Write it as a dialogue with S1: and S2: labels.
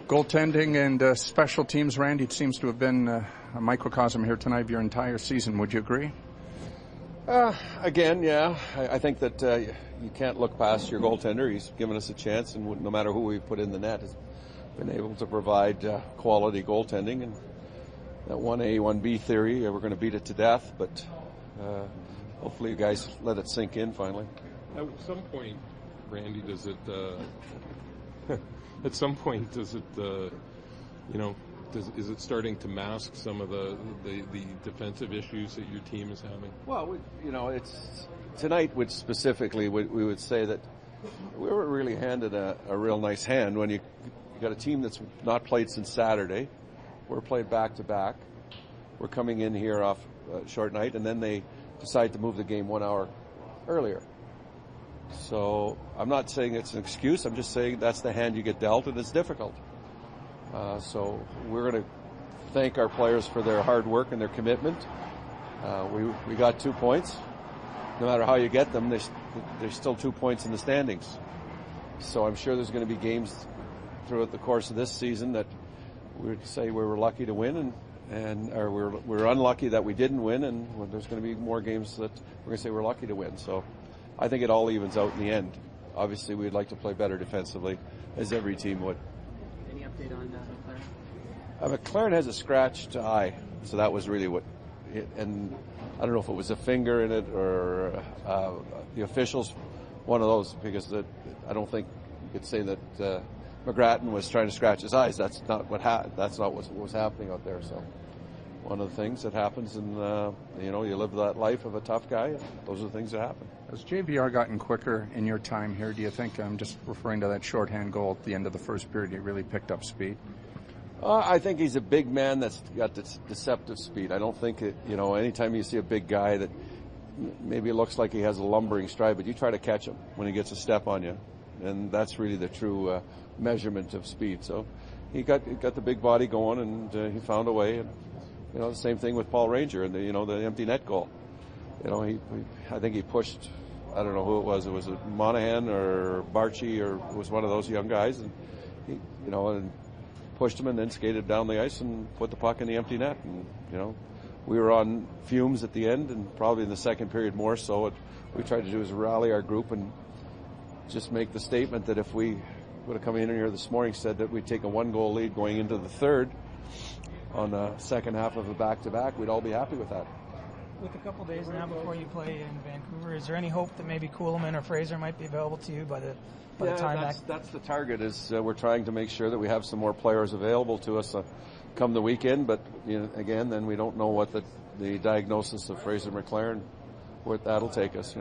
S1: Goaltending and special teams, Randy, it seems to have been a microcosm here tonight of your entire season. Would you agree?
S2: Again, yeah. I think that you can't look past your goaltender. He's given us a chance, and no matter who we put in the net, has been able to provide quality goaltending. And that 1A, 1B theory, we're going to beat it to death, but hopefully you guys let it sink in finally.
S3: At some point, Randy, does it... At some point, does it, is it starting to mask some of the defensive issues that your team is having?
S2: Well, it's tonight. Which specifically, we would say that we were really handed a real nice hand when you got a team that's not played since Saturday. We're played back to back. We're coming in here off a short night, and then they decide to move the game 1 hour earlier. So I'm not saying it's an excuse. I'm just saying that's the hand you get dealt, and it's difficult. So we're going to thank our players for their hard work and their commitment. We got 2 points. No matter how you get them, there's still 2 points in the standings. So I'm sure there's going to be games throughout the course of this season that we would say we were lucky to win, or we're unlucky that we didn't win, and there's going to be more games that we're going to say we're lucky to win. So I think it all evens out in the end. Obviously, we'd like to play better defensively, as every team would.
S4: Any update on McLaren?
S2: McLaren has a scratched eye, so that was really and I don't know if it was a finger in it or the officials, one of those, because I don't think you could say that McGrattan was trying to scratch his eyes. That's not what was happening out there. So one of the things that happens, and you live that life of a tough guy. And those are the things that happen.
S1: Has JVR gotten quicker in your time here? Do you think, I'm just referring to that shorthand goal at the end of the first period, he really picked up speed?
S2: I think he's a big man that's got this deceptive speed. I don't think anytime you see a big guy that maybe it looks like he has a lumbering stride, but you try to catch him when he gets a step on you, and that's really the true measurement of speed. So he got the big body going, and he found a way. And the same thing with Paul Ranger and the empty net goal. I think he pushed, I don't know who it was. It was Monahan or Barchi, or it was one of those young guys, and he and pushed him and then skated down the ice and put the puck in the empty net. And we were on fumes at the end, and probably in the second period more so. What we tried to do is rally our group and just make the statement that if we would have come in here this morning, said that we'd take a 1-goal lead going into the third on the second half of a back-to-back, we'd all be happy with that.
S4: With a couple days now before you play in Vancouver, is there any hope that maybe Kuhlman or Fraser might be available to you by the time back?
S2: That's the target. Is we're trying to make sure that we have some more players available to us come the weekend. But again, then we don't know what the diagnosis of Fraser McLaren, where that'll take us.